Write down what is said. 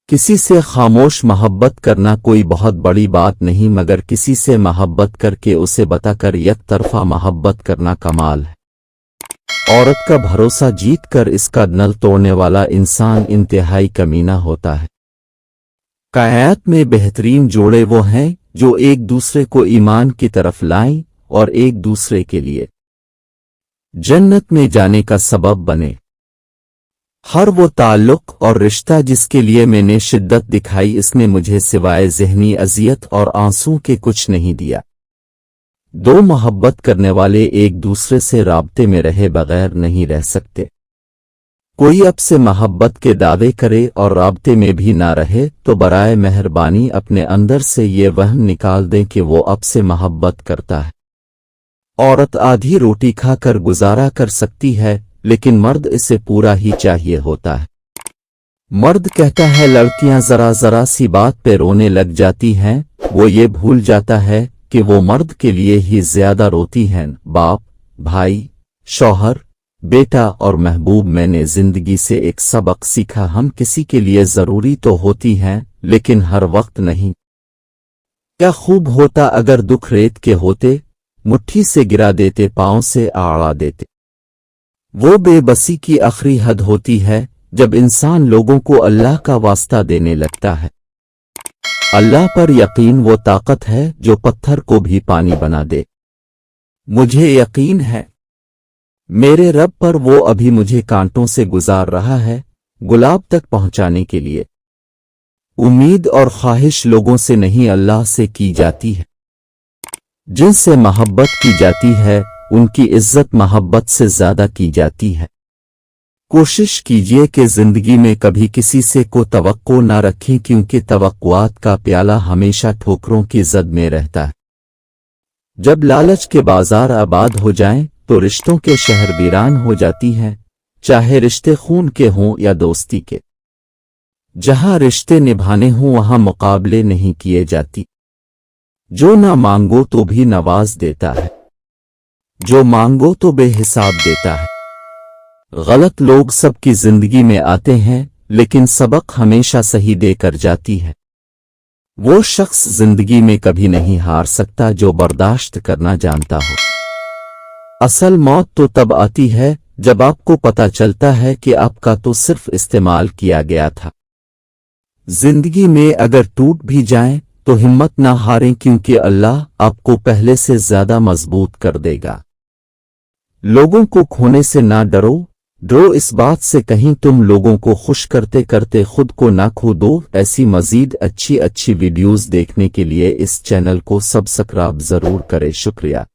किसी से खामोश मोहब्बत करना कोई बहुत बड़ी बात नहीं, मगर किसी से मोहब्बत करके उसे बताकर एक तरफा मोहब्बत करना कमाल है। औरत का भरोसा जीत कर इसका नल तोड़ने वाला इंसान इंतहाई कमीना होता है। कायनात में बेहतरीन जोड़े वो हैं जो एक दूसरे को ईमान की तरफ लाएं और एक दूसरे के लिए जन्नत में जाने का सबब बने। हर वो ताल्लुक और रिश्ता जिसके लिए मैंने शिद्दत दिखाई, इसने मुझे सिवाय ज़हनी अजियत और आंसू के कुछ नहीं दिया। दो मोहब्बत करने वाले एक दूसरे से राब्ते में रहे बगैर नहीं रह सकते। कोई अब से मोहब्बत के दावे करे और राब्ते में भी ना रहे तो बराए मेहरबानी अपने अंदर से ये वहम निकाल दें कि वो अब से मोहब्बत करता है। औरत आधी रोटी खाकर गुजारा कर सकती है, लेकिन मर्द इसे पूरा ही चाहिए होता है। मर्द कहता है लड़कियां जरा जरा सी बात पे रोने लग जाती हैं, वो ये भूल जाता है कि वो मर्द के लिए ही ज्यादा रोती हैं। बाप, भाई, शौहर, बेटा और महबूब, मैंने जिंदगी से एक सबक सीखा, हम किसी के लिए जरूरी तो होती हैं लेकिन हर वक्त नहीं। क्या खूब होता अगर दुख रेत के होते, मुट्ठी से गिरा देते, पांव से आड़ा देते। वो बेबसी की आखिरी हद होती है जब इंसान लोगों को अल्लाह का वास्ता देने लगता है। अल्लाह पर यकीन वो ताकत है जो पत्थर को भी पानी बना दे। मुझे यकीन है मेरे रब पर, वो अभी मुझे कांटों से गुजार रहा है गुलाब तक पहुंचाने के लिए। उम्मीद और ख्वाहिश लोगों से नहीं अल्लाह से की जाती है। जिनसे मोहब्बत की जाती है उनकी इज्जत मोहब्बत से ज्यादा की जाती है। कोशिश कीजिए कि जिंदगी में कभी किसी से को तवक्को ना रखें, क्योंकि तवक्कुआत का प्याला हमेशा ठोकरों की जद में रहता है। जब लालच के बाजार आबाद हो जाएं तो रिश्तों के शहर वीरान हो जाती हैं, चाहे रिश्ते खून के हों या दोस्ती के। जहां रिश्ते निभाने हों वहां मुकाबले नहीं किए जाती। जो ना मांगो तो भी नवाज देता है, जो मांगो तो बेहिसाब देता है। गलत लोग सबकी जिंदगी में आते हैं लेकिन सबक हमेशा सही देकर जाती है। वो शख्स जिंदगी में कभी नहीं हार सकता जो बर्दाश्त करना जानता हो। असल मौत तो तब आती है जब आपको पता चलता है कि आपका तो सिर्फ इस्तेमाल किया गया था। जिंदगी में अगर टूट भी जाएं तो हिम्मत ना हारें, क्योंकि अल्लाह आपको पहले से ज्यादा मजबूत कर देगा। लोगों को खोने से ना डरो, डरो इस बात से कहीं तुम लोगों को खुश करते करते खुद को ना खो दो। ऐसी मजीद अच्छी वीडियोस देखने के लिए इस चैनल को सब्सक्राइब जरूर करें। शुक्रिया।